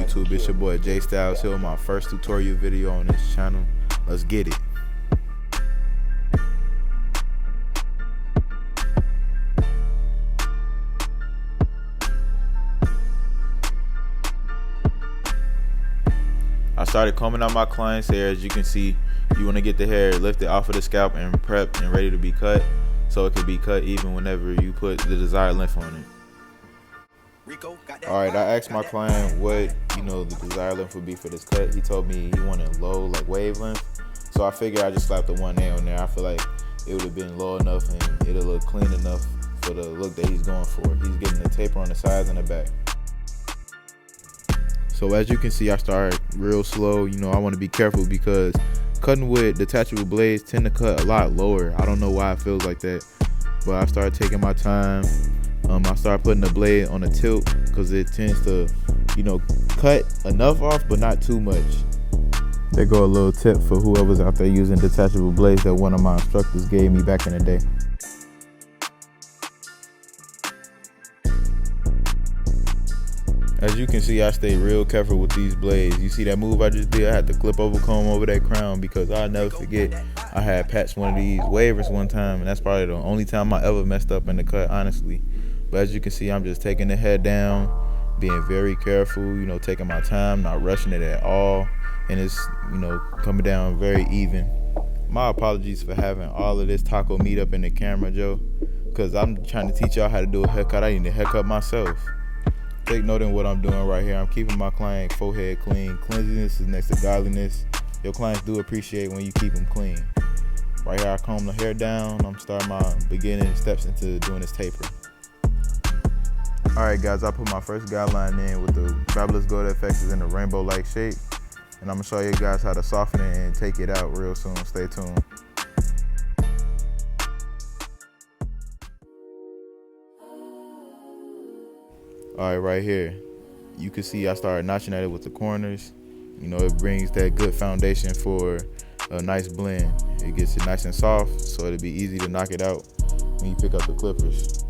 YouTube? It's your boy J Styles here, my first tutorial video on this channel. Let's get it. I started combing out my client's hair. As you can see, you want to get the hair lifted off of the scalp and prepped and ready to be cut, so it can be cut even whenever you put the desired length on it. Alright, I asked my client what the desired length would be for this cut. He told me he wanted low, like wave length. So I figured I just slapped the one nail in there. I feel like it would have been low enough and it'll look clean enough for the look that he's going for. He's getting the taper on the sides and the back. So as you can see, I start real slow. I want to be careful because cutting with detachable blades tend to cut a lot lower. I don't know why it feels like that, but I started taking my time. I started putting the blade on a tilt because it tends to, cut enough off, but not too much. There go a little tip for whoever's out there using detachable blades that one of my instructors gave me back in the day. As you can see, I stay real careful with these blades. You see that move I just did? I had to clip over comb over that crown because I'll never forget I had patched one of these wavers one time, and that's probably the only time I ever messed up in the cut, honestly. But as you can see, I'm just taking the head down, being very careful, taking my time, not rushing it at all. And it's, coming down very even. My apologies for having all of this taco meat up in the camera, Joe, because I'm trying to teach y'all how to do a haircut. I need a haircut myself. Take note in what I'm doing right here. I'm keeping my client forehead clean. Cleanliness is next to godliness. Your clients do appreciate when you keep them clean. Right here, I comb the hair down. I'm starting my beginning steps into doing this taper. Alright guys, I put my first guideline in with the Fabulous Gold FX in a rainbow-like shape. And I'm going to show you guys how to soften it and take it out real soon. Stay tuned. Alright, right here, you can see I started notching at it with the corners. It brings that good foundation for a nice blend. It gets it nice and soft, so it'll be easy to knock it out when you pick up the clippers.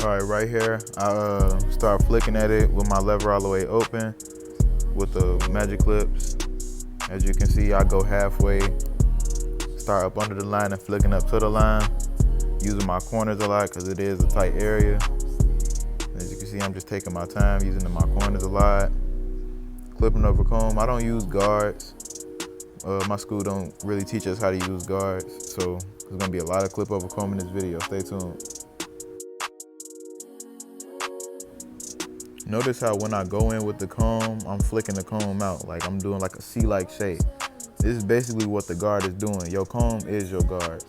Alright, right here, I start flicking at it with my lever all the way open with the magic clips. As you can see, I go halfway, start up under the line and flicking up to the line, using my corners a lot because it is a tight area. As you can see, I'm just taking my time, using my corners a lot, clipping over comb. I don't use guards. My school don't really teach us how to use guards, so there's gonna be a lot of clip over comb in this video. Stay tuned. Notice how when I go in with the comb, I'm flicking the comb out, like I'm doing like a C-like shape. This is basically what the guard is doing. Your comb is your guard.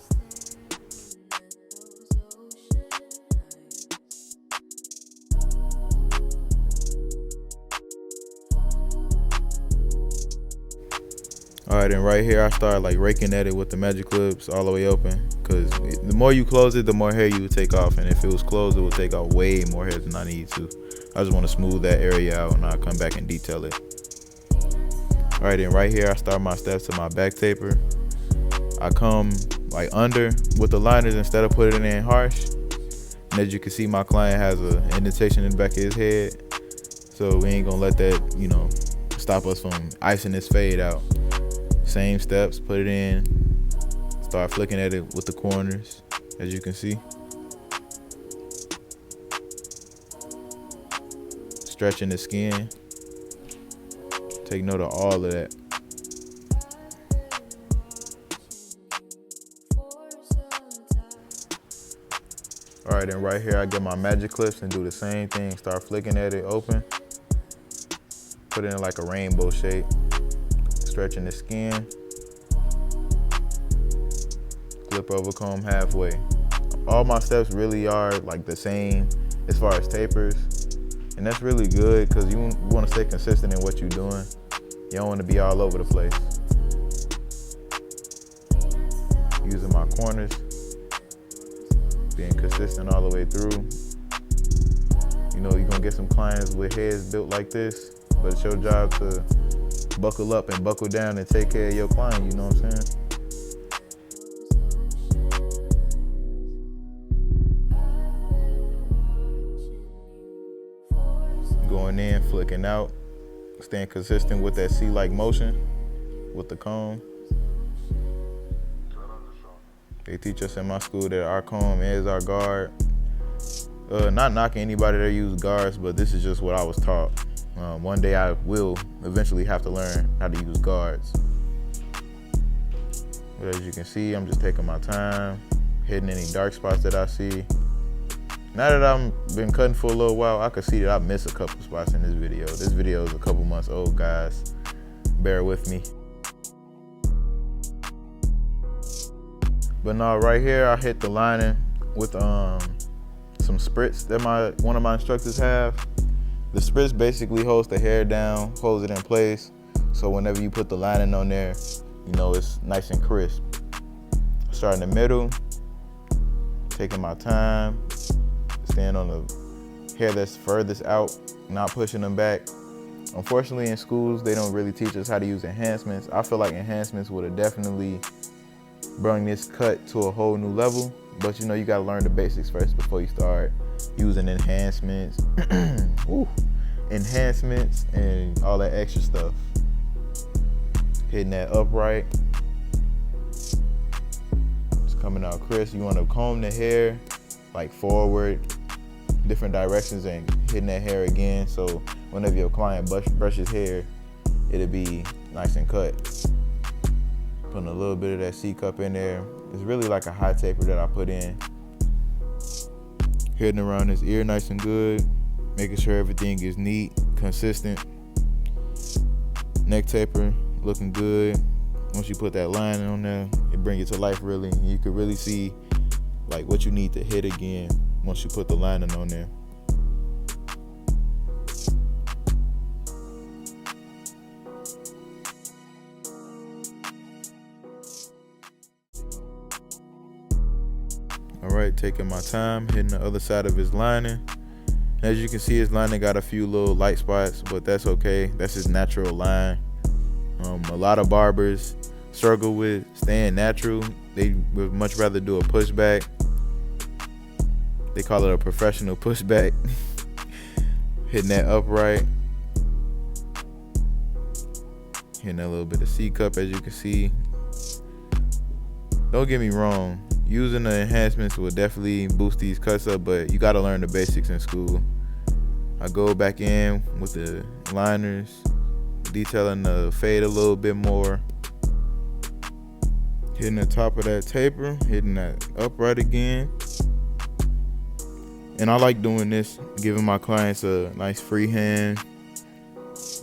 Alright, and right here I start like raking at it with the magic clips all the way open, because the more you close it, the more hair you would take off, and if it was closed, it would take off way more hair than I need to. I just want to smooth that area out and I'll come back and detail it. Alright, and right here I start my steps to my back taper. I come like under with the liners instead of putting it in harsh. And as you can see, my client has an indentation in the back of his head, so we ain't gonna let that stop us from icing this fade out. Same steps, put it in, start flicking at it with the corners, as you can see. Stretching the skin. Take note of all of that. Alright, and right here I get my magic clips and do the same thing. Start flicking at it open. Put it in like a rainbow shape. Stretching the skin. Clip over comb halfway. All my steps really are like the same as far as tapers. And that's really good because you want to stay consistent in what you're doing. You don't want to be all over the place. Using my corners, being consistent all the way through. You're going to get some clients with heads built like this, but it's your job to buckle up and buckle down and take care of your client, you know what I'm saying? coming in, flicking out, staying consistent with that C-like motion with the comb. They teach us in my school that our comb is our guard. Not knocking anybody that use guards, but this is just what I was taught. One day I will eventually have to learn how to use guards. But as you can see, I'm just taking my time, hitting any dark spots that I see. Now that I've been cutting for a little while, I can see that I missed a couple spots in this video. This video is a couple months old, guys. Bear with me. But no, right here, I hit the lining with some spritz that one of my instructors have. The spritz basically holds the hair down, holds it in place. So whenever you put the lining on there, you know, it's nice and crisp. Start in the middle, taking my time, staying on the hair that's furthest out, not pushing them back. Unfortunately, in schools, they don't really teach us how to use enhancements. I feel like enhancements would have definitely brought this cut to a whole new level. But you know, you gotta learn the basics first before you start using enhancements. Ooh, enhancements and all that extra stuff. Hitting that upright. It's coming out crisp. You wanna comb the hair like forward, different directions, and hitting that hair again. So whenever your client brushes hair, it'll be nice and cut. Putting a little bit of that C-cup in there. It's really like a high taper that I put in. Hitting around his ear nice and good. Making sure everything is neat, consistent. Neck taper, looking good. Once you put that lining on there, it brings it to life really. You can really see like what you need to hit again once you put the lining on there. All right, taking my time, hitting the other side of his lining. As you can see, his lining got a few little light spots, but that's okay. That's his natural line. A lot of barbers struggle with staying natural. They would much rather do a pushback. They call it a professional pushback. Hitting that upright. Hitting a little bit of C-cup, as you can see. Don't get me wrong. Using the enhancements will definitely boost these cuts up, but you gotta learn the basics in school. I go back in with the liners, detailing the fade a little bit more. Hitting the top of that taper, hitting that upright again. And I like doing this, giving my clients a nice free hand,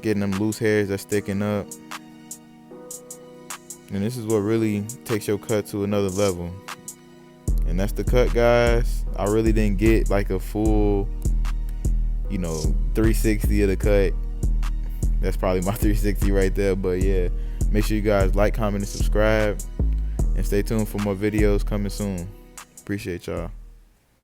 getting them loose hairs that's sticking up. And this is what really takes your cut to another level. And that's the cut, guys. I really didn't get like a full, 360 of the cut. That's probably my 360 right there. But yeah, make sure you guys like, comment, and subscribe. And stay tuned for more videos coming soon. Appreciate y'all.